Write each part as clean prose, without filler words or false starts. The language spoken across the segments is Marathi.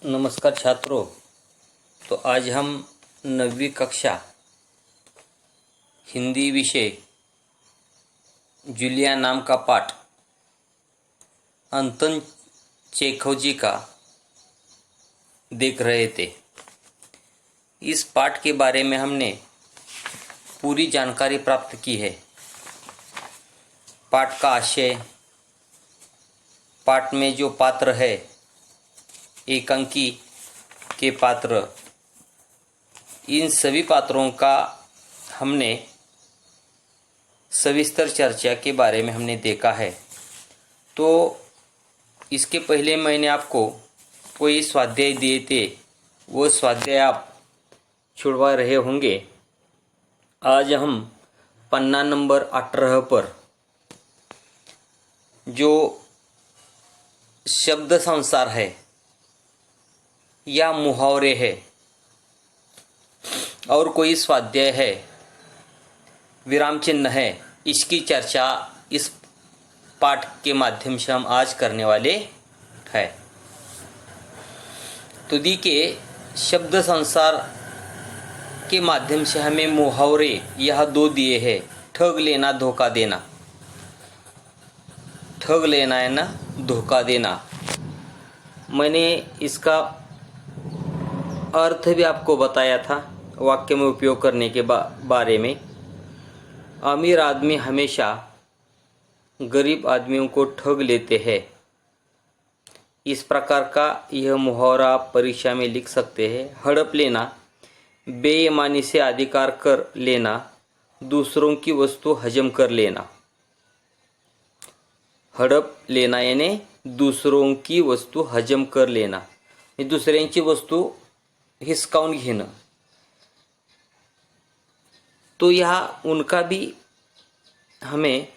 नमस्कार छात्रों। तो आज हम 9वीं कक्षा हिंदी विषय जूलिया नाम का पाठ अंतोन चेखव जी का देख रहे थे। इस पाठ के बारे में हमने पूरी जानकारी प्राप्त की है। पाठ का आशय, पाठ में जो पात्र है, एकांकी के पात्र, इन सभी पात्रों का हमने सविस्तर चर्चा के बारे में हमने देखा है। तो इसके पहले मैंने आपको कोई स्वाध्याय दिए थे, वो स्वाध्याय आप छुड़वा रहे होंगे। आज हम पन्ना नंबर 18 पर जो शब्द संसार है या मुहावरे है और कोई स्वाध्याय है, विराम चिन्ह है, इसकी चर्चा इस पाठ के माध्यम से हम आज करने वाले हैं। तो दी के शब्द संसार के माध्यम से हमें मुहावरे यह दो दिए हैं, ठग लेना, धोखा देना। ठग लेना है ना, धोखा देना। मैंने इसका अर्थ भी आपको बताया था वाक्य में उपयोग करने के बारे में। अमीर आदमी हमेशा गरीब आदमियों को ठग लेते हैं। इस प्रकार का यह मुहावरा आप परीक्षा में लिख सकते हैं। हड़प लेना, बेईमानी से अधिकार कर लेना, दूसरों की वस्तु हजम कर लेना। हड़प लेना यानी दूसरों की वस्तु हजम कर लेना, दुसऱ्यांची वस्तू हिसकावून घेणं। तो यह उनका भी हमें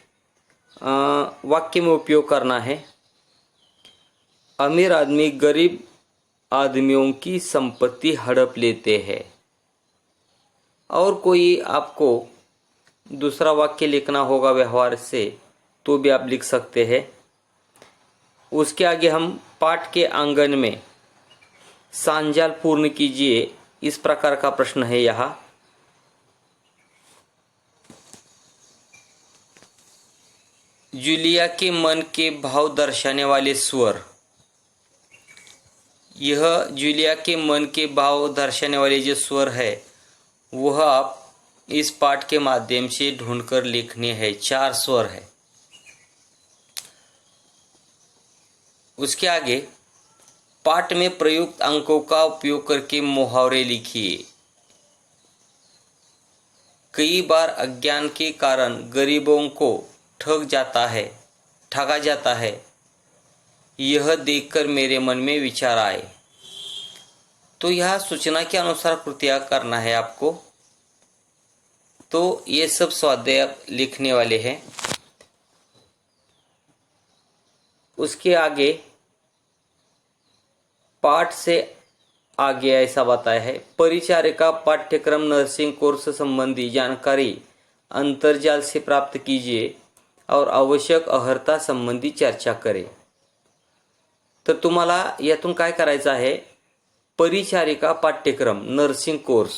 वाक्य में उपयोग करना है। अमीर आदमी गरीब आदमियों की संपत्ति हड़प लेते हैं। और कोई आपको दूसरा वाक्य लिखना होगा व्यवहार से, तो भी आप लिख सकते हैं। उसके आगे हम पाठ के आंगन में सांजाल पूर्ण कीजिए, इस प्रकार का प्रश्न है यहाँ। जूलिया के मन के भाव दर्शाने वाले स्वर। यह जूलिया के मन के भाव दर्शाने वाले जो स्वर है, वह आप इस पाठ के माध्यम से ढूंढकर लिखने हैं। 4 स्वर है। उसके आगे पाठ में प्रयुक्त अंकों का उपयोग करके मुहावरे लिखिए। कई बार अज्ञान के कारण गरीबों को ठगा जाता है। यह देखकर मेरे मन में विचार आए। तो यह सूचना के अनुसार कृतियां करना है आपको। तो ये सब स्वाध्याय लिखने वाले हैं। उसके आगे पाठ से आगे ऐसा बताया है, परिचारिका पाठ्यक्रम नर्सिंग कोर्स संबंधी जानकारी अंतर्जाल से प्राप्त कीजिए और आवश्यक अर्हता संबंधी चर्चा करें। तर तुम्हाला यातून काय करायचं आहे, परिचारिका पाठ्यक्रम नर्सिंग कोर्स,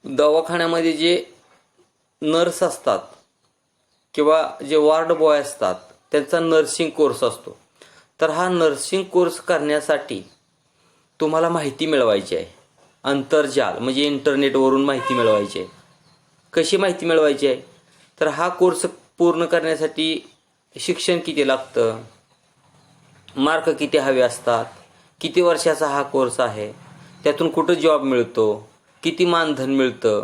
दवाखान्यामध्ये जे नर्स असतात किंवा जे वार्ड बॉय असतात त्यांचा नर्सिंग कोर्स असतो। तर हा नर्सिंग कोर्स करण्यासाठी तुम्हाला माहिती मिळवायची आहे। अंतर्जाल म्हणजे इंटरनेटवरून माहिती मिळवायची आहे। कशी माहिती मिळवायची आहे, तर हा कोर्स पूर्ण करण्यासाठी शिक्षण किती लागतं, मार्क किती हवे असतात, किती वर्षाचा हा कोर्स आहे, त्यातून कुठं जॉब मिळतो, किती मानधन मिळतं,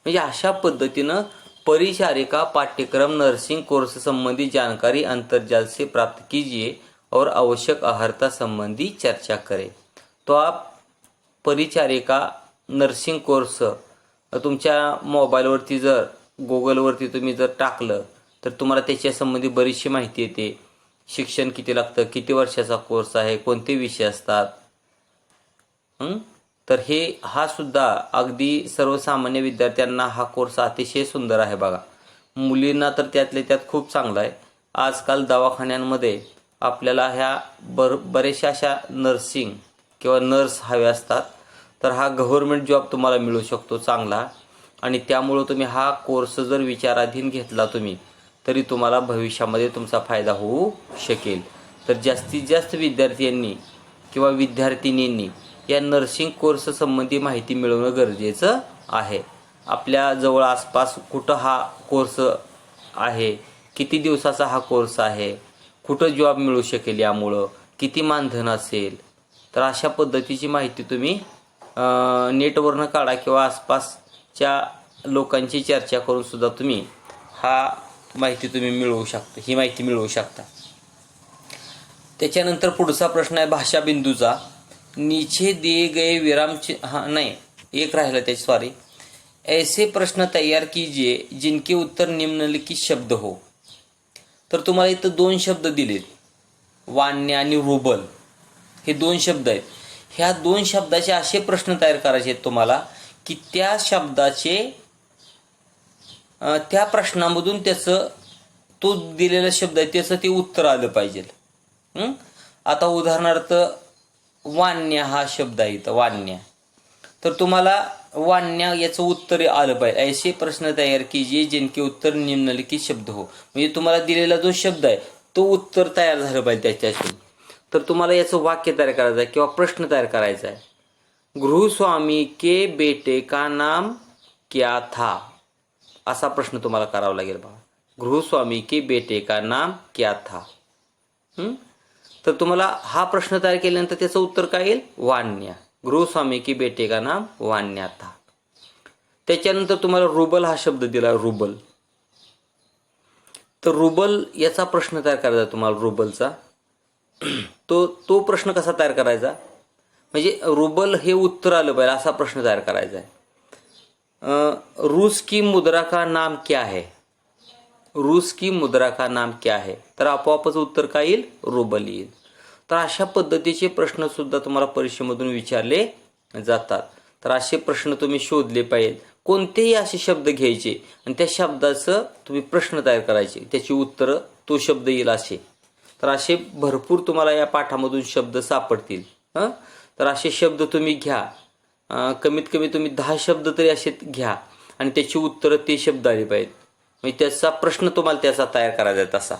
म्हणजे अशा पद्धतीनं परिचारिका पाठ्यक्रम नर्सिंग कोर्स संबंधी जानकारी अंतर्जाल से प्राप्त कीजिए और आवश्यक अर्हता संबंधी चर्चा करें। तो आप परिचारिका नर्सिंग कोर्स तुमच्या मोबाईलवरती जर गुगलवरती तुम्ही जर टाकलं तर तुम्हाला त्याच्या संबंधी बरीचशी माहिती येते। शिक्षण किती लागतं, किती वर्षाचा कोर्स आहे, कोणते विषय असतात। तर हा सुद्धा अगदी सर्वसामान्य विद्यार्थ्यांना हा कोर्स अतिशय सुंदर आहे बघा। मुलींना तर त्यातल्या त्यात खूप चांगला आहे। आजकाल दवाखान्यांमध्ये आपल्याला ह्या बऱ्याचशा अशा नर्सिंग किंवा नर्स हव्या असतात, तर हा गव्हर्नमेंट जॉब तुम्हाला मिळू शकतो चांगला. आणि त्यामुळं तुम्ही हा कोर्स जर विचाराधीन घेतला तुम्ही, तरी तुम्हाला भविष्यामध्ये तुमचा फायदा होऊ शकेल. तर जास्तीत जास्त विद्यार्थ्यांनी किंवा विद्यार्थिनींनी या नर्सिंग कोर्स संबंधी माहिती मिळवणं गरजेचं आहे. आपल्या जवळ आसपास कुठं हा कोर्स आहे, किती दिवसाचा हा कोर्स आहे, कुठं जॉब मिळू शकेल, यामुळं किती मानधन असेल, तर अशा पद्धतीची माहिती तुम्ही नेटवरनं काढा किंवा आसपासच्या लोकांची चर्चा करून सुद्धा तुम्ही ही माहिती मिळवू शकता. त्याच्यानंतर पुढचा प्रश्न आहे भाषा बिंदूचा. नीचे दिए गए विराम एक राहिला त्याची सॉरी. ऐसे प्रश्न तयार कीजिए जिनके उत्तर निम्नलिखित शब्द हो. तर तुम्हाला इथं 2 शब्द दिलेत, वान्य आणि रुबल, हे 2 शब्द आहेत. ह्या 2 शब्दाचे असे प्रश्न तयार करायचे आहेत तुम्हाला की त्या शब्दाचे त्या प्रश्नामधून त्याचं तो दिलेला शब्द आहे त्याचं ते उत्तर आलं पाहिजे. आता उदाहरणार्थ वान्य हा शब्द आहे इथं, वान्य. तर तुम्हाला वान्य याचं उत्तर आलं पाहिजे. ऐसे प्रश्न तयार कीजिए जिनके उत्तर निम्नलिखित शब्द हो. म्हणजे तुम्हाला दिलेला जो शब्द आहे तो उत्तर तयार झालं पाहिजे त्याच्यातून. तर तुम्हाला याचं वाक्य तयार करायचं आहे किंवा प्रश्न तयार करायचा आहे. गृहस्वामी के बेटे का नाम क्या था, असा प्रश्न तुम्हाला करावा लागेल बघा. गृहस्वामी के बेटे का नाम क्या था. तर तुम्हाला हा प्रश्न तयार केल्यानंतर त्याचं उत्तर काय येईल, वान्य. गृहस्वामी के बेटे का नाम वान्य था. त्याच्यानंतर तुम्हाला रुबल हा शब्द दिला, रुबल. तर रुबल याचा प्रश्न तयार करायचा तुम्हाला, रुबलचा. तो प्रश्न कसा तयार करायचा, म्हणजे रुबल हे उत्तर आलं पाहिजे असा प्रश्न तयार करायचा आहे. रूस की मुद्रा का नाम क्या है, रूस की मुद्रा का नाम क्या है. तर आपोआपच उत्तर काय येईल, रुबल येईल. तर अशा पद्धतीचे प्रश्न सुद्धा तुम्हाला परीक्षेमधून विचारले जातात. तर असे प्रश्न तुम्ही शोधले पाहिजेत. कोणतेही असे शब्द घ्यायचे आणि त्या शब्दाचं तुम्ही प्रश्न तयार करायचे, त्याची उत्तरं तो शब्द येईल असे. तर असे भरपूर तुम्हाला या पाठामधून शब्द सापडतील. तर असे शब्द तुम्ही घ्या. कमीत कमी तुम्ही 10 शब्द तरी असे घ्या आणि त्याची उत्तरं ते शब्द आली पाहिजेत. म्हणजे त्याचा प्रश्न तुम्हाला त्याचा तयार करायचा आहे तसा.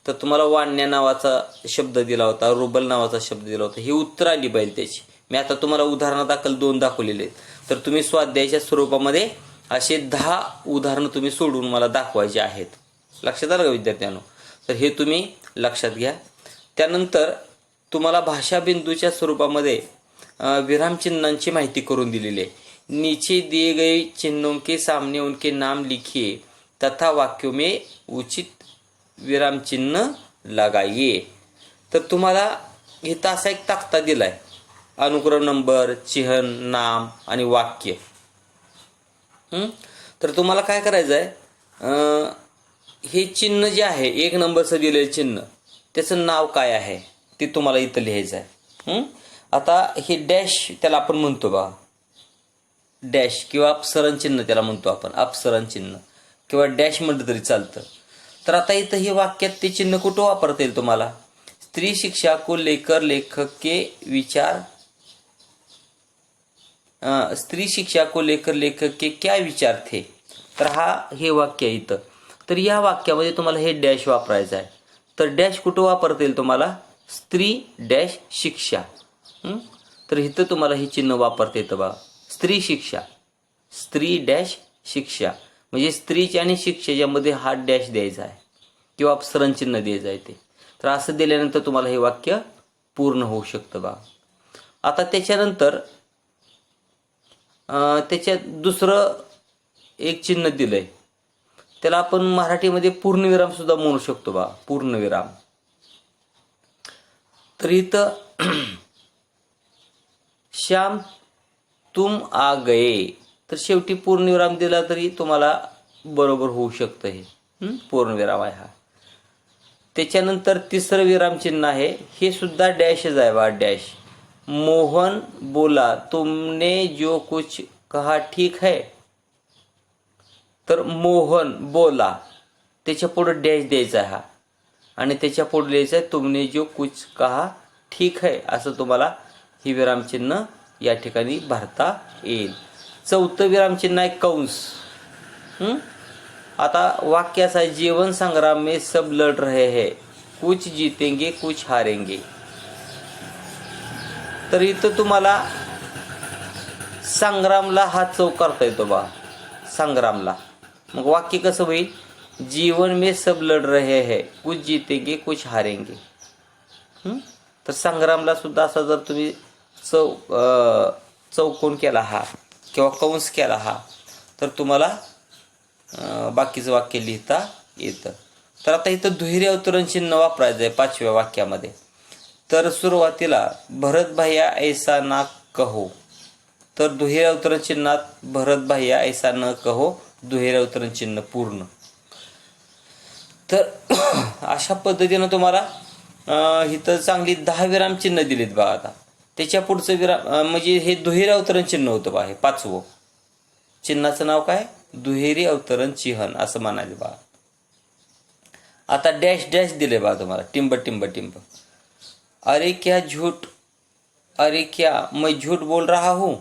तर तुम्हाला वान्य नावाचा शब्द दिला होता, रुबल नावाचा शब्द दिला होता, ही उत्तर आली पाहिजे त्याची. मी आता तुम्हाला उदाहरणादाखल 2 दाखवलेले आहेत. तर तुम्ही स्वाध्यायाच्या स्वरूपामध्ये असे 10 उदाहरणं तुम्ही सोडून मला दाखवायचे आहेत. लक्षात आलं का विद्यार्थ्यांनो. तर हे तुम्ही लक्षात घ्या. त्यानंतर तुम्हाला भाषा बिंदूच्या स्वरूपामध्ये विरामचिन्हांची माहिती करून दिलेली आहे. नीचे दिए गए चिन्हों के सामने उनके नाम लिखिए तथा वाक्यों में उचित विराम चिन्ह लगाइए. तर तुम्हाला इथं असा एक तक्ता दिलाय, अनुक्रम नंबर, चिन्ह, नाम आणि वाक्य. तर तुम्हाला काय करायचं आहे, हे चिन्ह जे आहे 1 नंबरचं दिलेलं चिन्ह, त्याचं नाव काय आहे ते तुम्हाला इथं लिहायचं आहे. आता हे डॅश त्याला आपण म्हणतो बघा, डॅश किंवा अपसरण चिन्ह त्याला म्हणतो आपण, अपसरण चिन्ह किंवा डॅश म्हटलं तरी चालतं. तर आता इथं हे वाक्यात ते चिन्ह कुठं वापरता येईल तुम्हाला. स्त्री शिक्षा को लेकर लेखक के विचार, स्त्री शिक्षा को लेकर लेखक के क्या विचार थे. तर हे वाक्य आहे इथं. तर या वाक्यामध्ये तुम्हाला हे डॅश वापरायचं आहे. तर डॅश कुठं वापरता येईल तुम्हाला, स्त्री डॅश शिक्षा. तर इथं तुम्हाला हे चिन्ह वापरता येतं बघा, स्त्री शिक्षा, स्त्री डॅश शिक्षा. म्हणजे स्त्रीच्या आणि शिक्षेच्या मध्ये हा डॅश द्यायचा आहे किंवा अपसरण चिन्ह द्यायचं आहे ते. तर असं दिल्यानंतर तुम्हाला हे वाक्य पूर्ण होऊ शकतं बघा. आता त्याच्यानंतर त्याच्यात दुसरं एक चिन्ह दिलंय, त्याला आपण मराठीमध्ये पूर्णविराम सुद्धा म्हणू शकतो बघा, पूर्णविराम. तर इथं श्याम तुम आ गए, तर शेवटी पूर्णविराम दिला तरी तुम्हाला बरोबर होऊ शकतं. हे पूर्णविराम आहे हा. त्याच्यानंतर तिसरं विराम चिन्ह आहे, हे सुद्धा डॅशच आहे बा, डॅश. मोहन बोला तुमने जो कुछ कहा ठीक है. तर मोहन बोला, त्याच्या पुढे डॅश द्यायचा आहे हा. आणि त्याच्या पुढे लिहायचं आहे तुमने जो कुछ कहा ठीक है, असं तुम्हाला ही विरामचिन्ह या ठिकाणी भरता येईल. चौथं विरामचिन्ह आहे कंस. आता वाक्य असं आहे, जीवन संग्राम में सब लड़ रहे हैं, कुछ जीतेंगे कुछ हारेंगे. तर इथं तुम्हाला संग्रामला हात चौक करता येतो बा, संग्रामला. मग वाक्य कसं होईल, जीवन में सब लड़ रहे हैं, कुछ जीतेंगे कुछ हारेंगे. तर संग्रामला सुद्धा असा जर तुम्ही चौकोन केला हा किंवा कंस केला हा, तर तुम्हाला बाकीचं वाक्य लिहिता येतं. तर आता इथं दुहेरी अवतरण चिन्ह वापरायचं आहे 5व्या वाक्यामध्ये. तर सुरुवातीला भरत भैया ऐसा ना कहो, तर दुहेरी अवतरण चिन्हात भरत भैया ऐसा न कहो, दुहेरी अवतरण चिन्ह पूर्ण. तर अशा पद्धतीनं तुम्हाला इथं चांगली 10 विराम चिन्ह दिलीत बघा. आता त्याच्या पुढचं विराम म्हणजे हे दुहेरी अवतरण चिन्ह होतं बा. हे 5वं चिन्हाचं नाव काय, दुहेरी अवतरण चिन्ह असं म्हणाले बा. आता डॅश डॅश दिले बा तुम्हाला, टिंब टिंब टिंब. अरे क्या झूठ, अरे क्या मैं झूठ बोल रहा हूँ,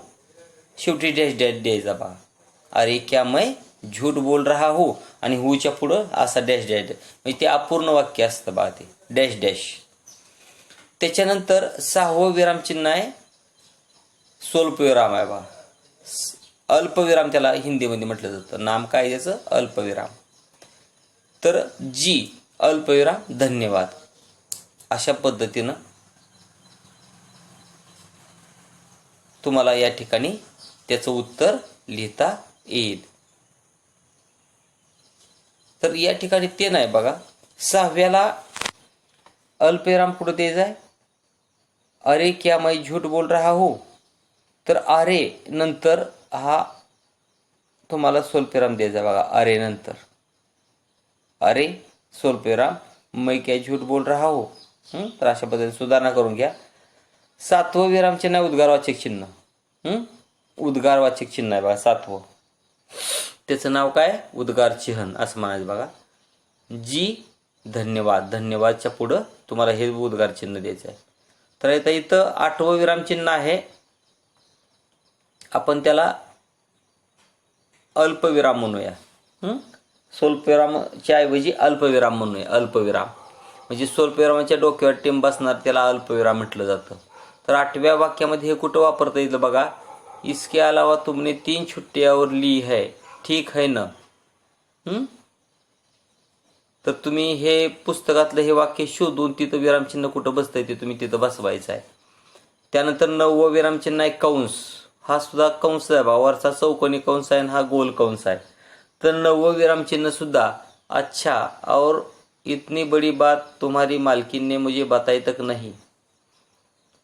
शेवटी डॅश डॅश द्यायचा बा. अरे क्या मैं झूठ बोल रहा हूँ आणि हूच्या पुढं असा डॅश डॅश, म्हणजे ते अपूर्ण वाक्य असतं बा, ते डॅश डॅश. त्याच्यानंतर 6वं विरामचिन्ह आहे स्वल्पविराम आहे बा. अल्पविराम त्याला हिंदीमध्ये म्हटलं जातं. नाम काय त्याचं, अल्पविराम. तर जी अल्पविराम धन्यवाद, अशा पद्धतीनं तुम्हाला या ठिकाणी त्याचं उत्तर लिहिता येईल. तर या ठिकाणी ते नाही बघा. 6व्याला अल्पविराम कुठं द्यायचा आहे, अरे क्या मैं झूठ बोल रहा हूँ, तर अरे नंतर हा तुम्हाला स्वल्पविराम द्यायचा बघा. अरे नंतर अरे स्वल्पविराम, मैं क्या झूठ बोल रहा हूँ. तर अशा पद्धतीने सुधारणा करून घ्या. 7वं विरामचिन्ह आहे उद्गारवाचक चिन्ह. उद्गारवाचक चिन्ह आहे बघा 7वं. त्याचं नाव काय, उद्गार चिन्ह असं म्हणायचं बघा. जी धन्यवाद, धन्यवादच्या पुढं तुम्हाला हे उद्गार चिन्ह द्यायचं आहे. तर आता इथं 8वं विरामचिन्ह आहे, आपण त्याला अल्पविराम म्हणूया. स्वल्पविरामच्या ऐवजी अल्पविराम म्हणूया. अल्पविराम म्हणजे स्वल्पविरामाच्या डोक्यावर टिंब असणार, त्याला अल्पविराम म्हटलं जातं. तर 8व्या वाक्यामध्ये हे कुठं वापरता येईल बघा. इसके अलावा तुमने 3 छुट्टियां और ली है, ठीक है ना. तर तुम्ही हे पुस्तकातलं हे वाक्य शोधून तिथं विरामचिन्ह कुठं बसतंय ते तुम्ही तिथं बसवायचं आहे. त्यानंतर 9वं विरामचिन्ह आहे कंस. हा सुद्धा कंस आहे बा, वरचा चौकोनी कंस आहे आणि हा गोल कंस आहे. तर 9वं विरामचिन्ह सुद्धा अच्छा और इतनी बड़ी बात तुम्हारी मालकीन ने मुझे बताई तक नहीं.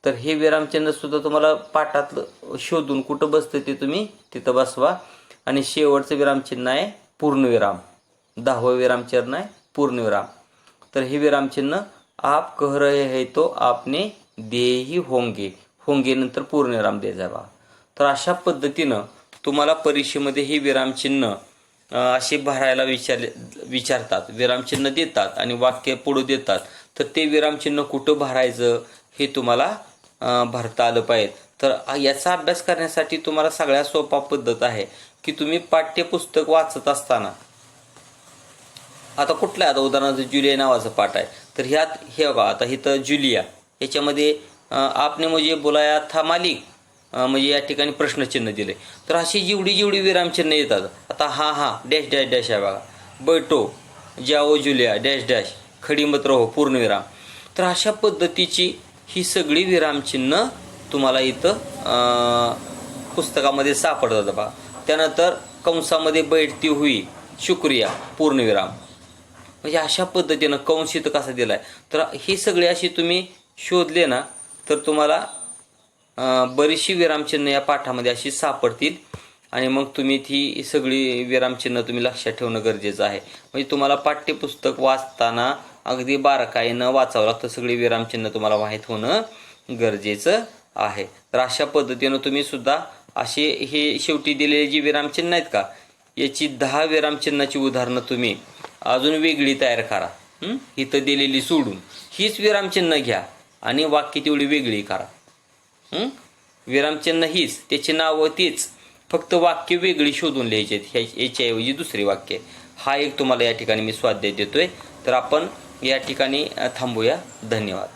तर हे विरामचिन्ह सुद्धा तुम्हाला पाठातलं शोधून कुठं बसतं ते तुम्ही तिथं बसवा. आणि शेवटचं विरामचिन्ह आहे पूर्णविराम. 10वं विरामचिन्ह आहे पूर्णविराम. तर हे विरामचिन्ह आप कह रहे हैं तो आपने दिए ही होंगे, होंगे नंतर पूर्णविराम द्यायचा बा. तर अशा पद्धतीनं तुम्हाला परीक्षेमध्ये ही विरामचिन्ह असे भरायला विचारतात, विरामचिन्ह देतात आणि वाक्य पुढे देतात. तर ते विरामचिन्ह कुठं भरायचं हे तुम्हाला भरता आलं पाहिजे. तर याचा अभ्यास करण्यासाठी तुम्हाला सगळ्यात सोपा पद्धत आहे की तुम्ही पाठ्यपुस्तक वाचत असताना, आता कुठलं आहे, आता उदाहरणार्थ जुलिया नावाचं पाठ आहे, तर ह्यात हे बघा, आता इथं जुलिया याच्यामध्ये आपने मुझे बुलाया था मालिक, म्हणजे या ठिकाणी प्रश्नचिन्ह दिले. तर अशी जेवढी विरामचिन्ह येतात, आता हा डॅश डॅश डॅश आहे बघा. बैठो जाओ जुलिया डॅश डॅश, खडी मत रहो पूर्णविराम. तर अशा पद्धतीची ही सगळी विरामचिन्ह तुम्हाला इथं पुस्तकामध्ये सापडतात बा. त्यानंतर कंसामध्ये बैठती हुई शुक्रिया पूर्णविराम, म्हणजे अशा पद्धतीनं कंस इथं कसा दिलाय. तर ही सगळी अशी तुम्ही शोधले ना तर तुम्हाला बरीचशी विरामचिन्ह या पाठामध्ये अशी सापडतील. आणि मग तुम्ही ती सगळी विरामचिन्ह तुम्ही लक्षात ठेवणं गरजेचं आहे. म्हणजे तुम्हाला पाठ्यपुस्तक वाचताना अगदी बारकाईनं वाचावं लागतं, सगळी विरामचिन्ह तुम्हाला माहीत होणं गरजेचं आहे. तर अशा पद्धतीनं तुम्ही सुद्धा असे हे शेवटी दिलेली जी विरामचिन्ह आहेत का, याची 10 विरामचिन्हाची उदाहरणं तुम्ही अजून वेगळी तयार करा. इथं दिलेली सोडून हीच विरामचिन्ह घ्या आणि वाक्य तेवढी वेगळी करा. विरामचिन्ह हीच, त्याची नावं तीच, फक्त वाक्य वेगळी शोधून लिहायची याच्याऐवजी दुसरे वाक्य. हा एक तुम्हाला या ठिकाणी मी स्वाध्याय देतोय. तर आपण या ठिकाणी थांबूया. धन्यवाद.